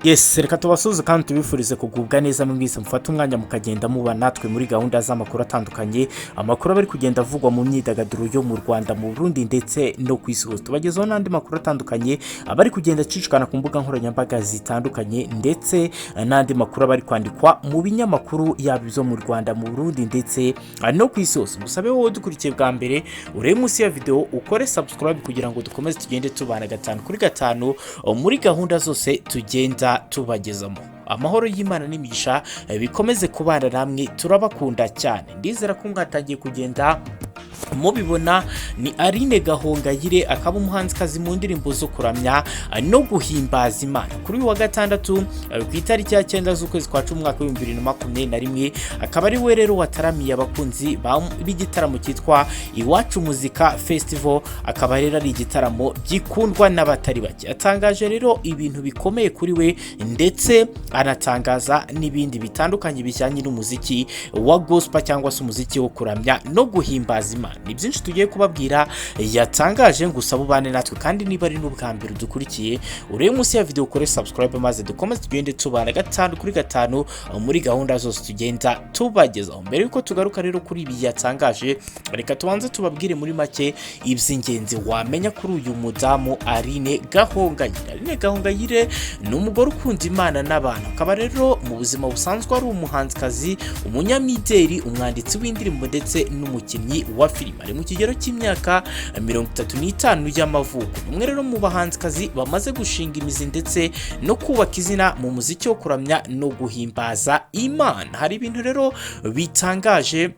Yes, reka tubasuze kandi tubifurize kugubwa neza mwese mufata umwanya mukagenda muba natwe muri gahunda z'amakuru atandukanye, amakuru bari kugenda avugwa mu myidagaduro yo mu Rwanda, mu Burundi ndetse no kw'isi hose. Tubagezaho n'andi makuru atandukanye abari kugenda cicikana ku mbuga nkoranyambaga zitandukanye ndetse n'andi makuru abari kwandikwa mu binyamakuru yaba izo mu Rwanda, mu Burundi ndetse no kw'isi hose. Musabe wowe dukurikiye bwa mbere urebe munsi ya video ukore subscribe kugira ngo dukomeze tugende tubana gatanu kuri gatanu muri gahunda zose tugenda tubagezamo. Amahoro y'Imana n'imigisha bikomeze kubana namwe, turabakunda cyane. Ndizera ko mwatangiye kugenda mubibona. Ni Aline Gahongayire, akaba umuhanzikazi mu ndirimbo zo kuramya no guhimbaza Imana. Kuri wa gatandatu ku itariki ya 9 z'ukwezi kwa 10 mwaka wa 2021, akaba ari we rero wataramiye abakunzi b'igitaramo cyitwa Iwacu Muzika Festival. Akaba rero ari igitaramo gikundwa n'abatari bake. Atangaje rero ibintu bikomeye kuri we ndetse anatangaza n'ibindi bitandukanye bijyanye n'umuziki wa gospel cyangwa se umuziki wo kuramya no guhimbaza Imana. Ni byinshi tugiye kubabwira yatangaje, ngo usaba ubane natwe kandi niba ari n'ubwa mbere dukurikiye urebe munsi ya video ukore subscribe maze dukomeze tugende tubana gatanu kuri gatanu muri gahunda zose tugenda tubagezaho. Mbere yuko tugaruka rero kuri ibi yatangaje, reka tubanze tubabwire muri make iby'ingenzi wamenya kuri uyu mudamu Aline Gahongayire. Aline Gahongayire ni umugore ukunda Imana n'abantu, akaba rero mu buzima busanzwe ari umuhanzikazi, umunyamideli, umwanditsi w'indirimbo ndetse n'umukinnyi wa filime. Ari mu kigero cy'imyaka 35 y'amavuko. Umwe rero mu bahanzikazi bamaze gushinga imizi ndetse no kubaka izina mu muziki wo kuramya no guhimbaza Imana. Hari ibintu rero bitangaje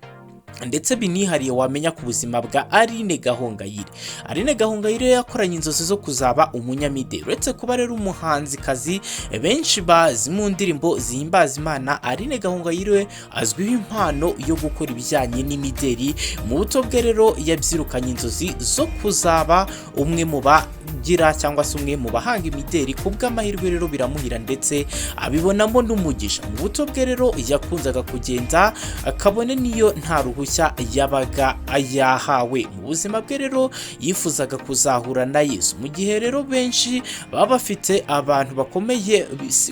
ndetse binihariye wamenya ku buzima bwa Aline Gahongayire. Aline Gahongayire yakoranye inzozi zo kuzaba umunyamideli. Uretse kuba rero umuhanzikazi benshi bazi mu ndirimbo zihimbaza Imana, Aline Gahongayire azwiho impano yo gukora ibijyanye n'imideli. Mu buto bwe rero yabyirukanye inzozi zo kuzaba umwe mu bagira cyangwa se umwe mu bahanga imideli. Kubw'amahirwe rero biramuhira ndetse abibonamo n'umugisha. Mu buto bwe rero yakunzaga kugenda akabone niyo nta ruhushya yabaga yahawe. Mu buzima bwe rero yifuzaga kuzahura na Yesu. Mu gihe rero benshi baba bafite abantu bakomeye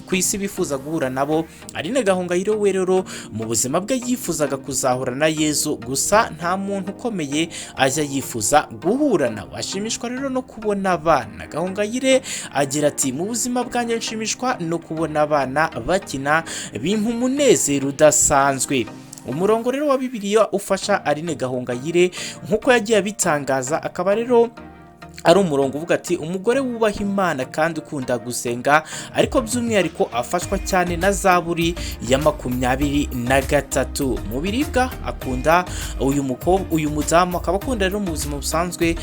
ku isi bifuza guhura nabo, Aline Gahongayire we rero mu buzima bwe yifuzaga kuzahura na Yesu, gusa nta muntu ukomeye ajya yifuza guhura nawe. Ashimishwa rero no kubona abana. Gahongayire agira ati, mu buzima bwanjye nshimishwa no kubona abana bakina, bimpa umunezero udasanzwe. Umurongo rero wa Bibiliya ufasha Aline Gahongayire nkuko yagiye abitangaza, akaba rero ari umurongo uvuga ati, umugore wubaha Imana kandi ukunda gusenga, ariko by'umwihariko afashwa cyane na Zaburi ya 23. Mu biribwa akunda uyu mudamu, akaba akunda rero mu buzima busanzwe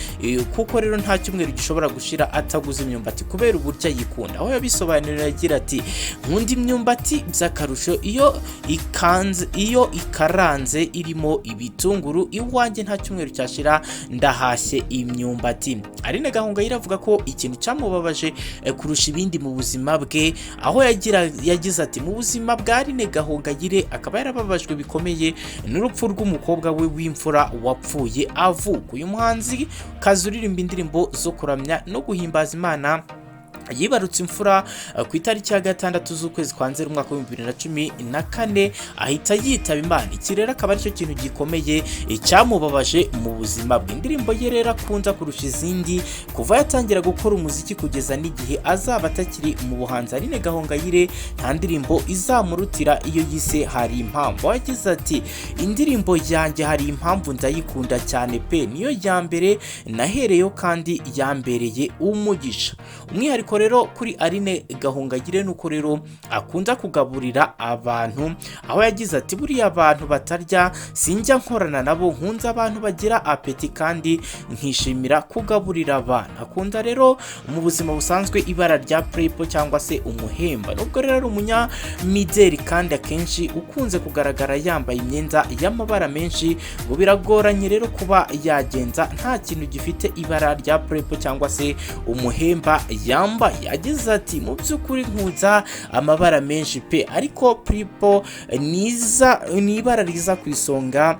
kuko rero nta cyumweru gishobora gushira ataguze imyumbati kubera uburyo ayikunda. Aho yabisobanurira agira ati, nkunda imyumbati by'akarusho iyo ikaranze irimo ibitunguru, iwanjye nta cyumweru cyashira ndahashye imyumbati. Aline Gahongayire avuga ko ikintu cyamubabaje kurusha ibindi mu buzima bwe, aho yagize ati, mu buzima bwa Aline Gahongayire akaba yarababajwe bikomeye n'urupfu rw'umukobwa we w'imfura wapfuye avuka. Uyu muhanzi kazi uririmba indirimbo zo kuramya no guhimbaza Imana yibarutse imfura ku itariki ya 6 z'ukwezi kwa Nzeri umwaka wa 2014, ahita yitaba Imana. Iki rero akaba aricyo kintu gikomeye cyamubabaje mu buzima bwe. Indirimbo ye rero akunda kurusha izindi kuva yatangira gukora umuziki kugeza n'igihe azaba atakiri mu buhanzi. Aline Gahongayire nta ndirimbo izamurutira iyo yise Hari Impamvu. Yagize ati, indirimbo yanjye Hari Impamvu ndayikunda cyane pe, niyo ya mbere nahereyo kandi yambereye umugisha. Umwihariko rero kuri Aline Gahongayire nuko rero akunda kugaburira abantu, aho yagize ati, buriya abantu batarya sinjya nkorana nabo, nkunze abantu bagira apeti kandi nkishimira kugaburira abantu. Akunda rero mu buzima busanzwe ibara rya purple cyangwa se umuhemba. Nubwo rero ari umunyamideli kandi akenshi ukunze kugaragara yambaye imyenda y'amabara menshi, ngo biragoranye rero kuba yagenza nta kintu gifite ibara rya purple cyangwa se umuhemba yambaye. Yagize ati, mu by'ukuri nkuza amabara menshi pe, ariko purple ni ibara riza ku isonga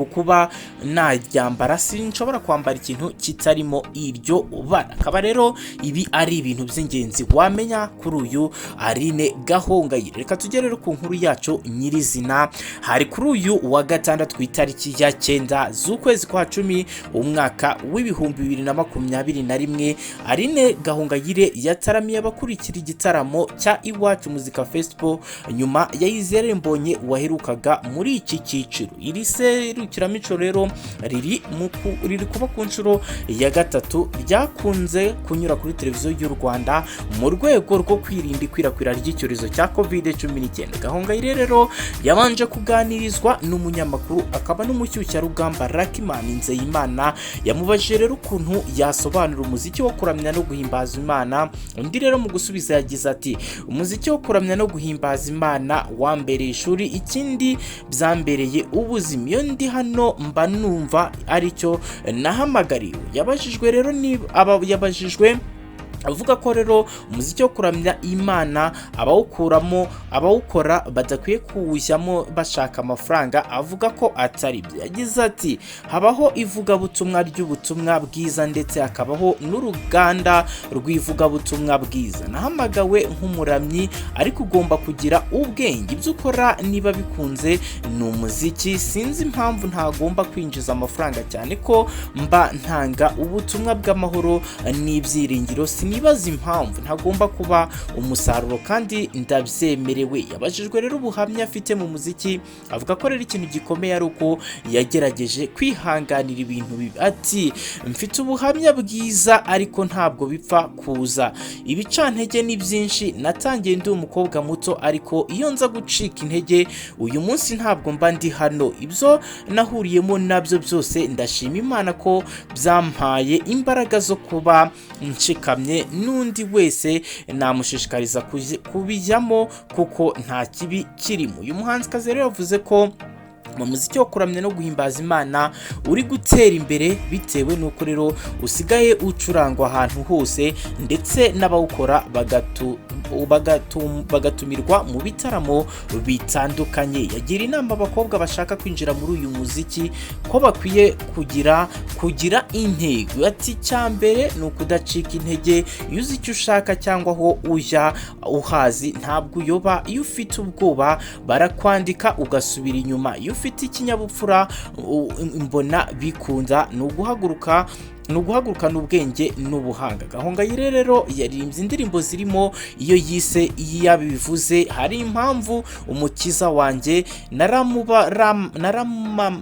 kuba naryambara sinshobora kwambara ikintu kitarimo iryo bara. Akaba rero ibi ari ibintu by'ingenzi wamenya kuri uyu Aline Gahongayire. Reka tujye rero ku nkuru yacu nyirizina. Hari kuri uyu wa gatandatu ku itariki ya 9 z'ukwezi kwa 10 umwaka w'ibihumbi 2021 Aline Gahongayire yataramiye abakurikira igitaramo cya Iwacu Muzika Festival nyuma ya Izere Mbonye waherukaga muri iki cyiciro. Iri serukiramico rero riri kuba ku nshuro ya gatatu ryakunze kunyura kuri televiziyo y'u Rwanda mu rwego rwo kwirinda ikwirakwira ry'icyorezo cya COVID-19. Gahongayire rero yabanje kuganirizwa n'umunyamakuru akaba n'umushyushyarugamba Rakimani Nzeyimana. Yamubajije rero ukuntu yasobanura umuziki wo kuramya no guhimbaza Imana. Undi rero mu gusubiza yagize ati umuziki wo kuramya no guhimbaza Imana wambereye ishuri, ikindi byambereye ubuzima. Iyo ndi hano mba numva aricyo nahamagariwe. Yabajijwe rero yabajijwe avuga ko rero umuziki wo kuramya Imana abawukora badakwiye kuwushyamo bashaka amafaranga. Avuga ko atari byo. Yagize ati habaho ivugabutumwa ry'ubutumwa bwiza ndetse hakabaho n'uruganda rw'ivugabutumwa bwiza. Nahamagawe nk'umuramyi ariko ugomba kugira ubwenge. Ibyo ukora niba bikunze ni umuziki, sinzi impamvu ntagomba kwinjiza amafaranga cyane ko mba ntanga ubutumwa bw'amahoro n'ibyiringiro. Nibaza impamvu ntagomba kuba umusaruro kandi ndabyemerewe. Yabajijwe rero ubuhamya afite mu muziki. Avuga ko rero ikintu gikomeye ari uko yagerageje kwihanganira ibintu bibi. Ati mfite ubuhamya bwiza ariko ntabwo bipfa kuza. Ibicantege ni byinshi. Natangiye ndi umukobwa muto ariko iyo nza gucika intege uyu munsi ntabwo mba ndi hano. Ibyo nahuriyemo nabyo byose ndashima Imana ko byampaye imbaraga zo kuba nshikamye. N'undi wese namushishikariza kubijyamo kuko nta kibi kirimo. Uyu muhanzikazi rero yavuze ko mu muziki wo kuramya no guhimbaza Imana uri gutera imbere bitewe n'uko rero usigaye ucurangwa ahantu hose ndetse n'abawukora bagatumirwa mu bitaramo bitandukanye. Yagira inama abakobwa bashaka kwinjira muri uyu muziki ko bakwiye kugira intego. Ati cyambere ni ukudacika intege. Iyo uzi icyo ushaka cyangwa aho ujya uhazi ntabwo uyoba. Iyo ufite ubwoba barakwandika ugasubira inyuma. Iyo ufite ikinyabupfura mbona bikunda ni uguhagurukana ubwenge n'ubuhanga. Gahongayire rero yaririmbye indirimbo zirimo iyo yise yabivuze, hari impamvu, umukiza wanjye,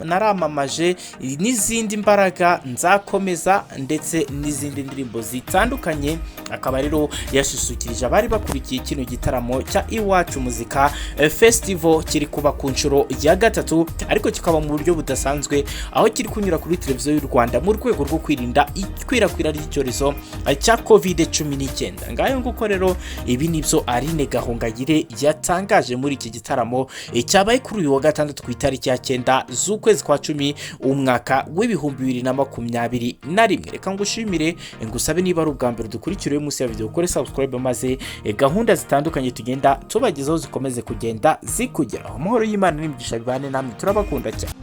naramamaje n'izindi mbaraga, nzakomeza ndetse n'izindi ndirimbo zitandukanye. Akaba rero yashishikirije abari bakurikiye kino gitaramo cya Iwacu Muzika Festival kiri kuba ku nshuro ya gatatu ariko kikaba mu buryo budasanzwe aho kiri kunyura kuri televiziyo y'u Rwanda mu rwego rwo kwirinda ikwirakwira ry'icyorezo cya COVID-19. Ngayo nguko rero ibi nibyo Aline Gahongayire yatangaje muri iki gitaramo cyabaye kuri uyu wa gatandatu ku itariki ya 9 z'ukwezi kwa 10 umwaka w'ibihumbi 2021. Reka ngushimire ngusabe niba ari ubwa mbere dukurikiriye munsi ya video ukore subscribe maze gahunda zitandukanye tugenda tubagezaho zikomeze kugenda zikugeraho. Amahoro y'Imana n'imigisha bibane namwe, turabakunda cyane.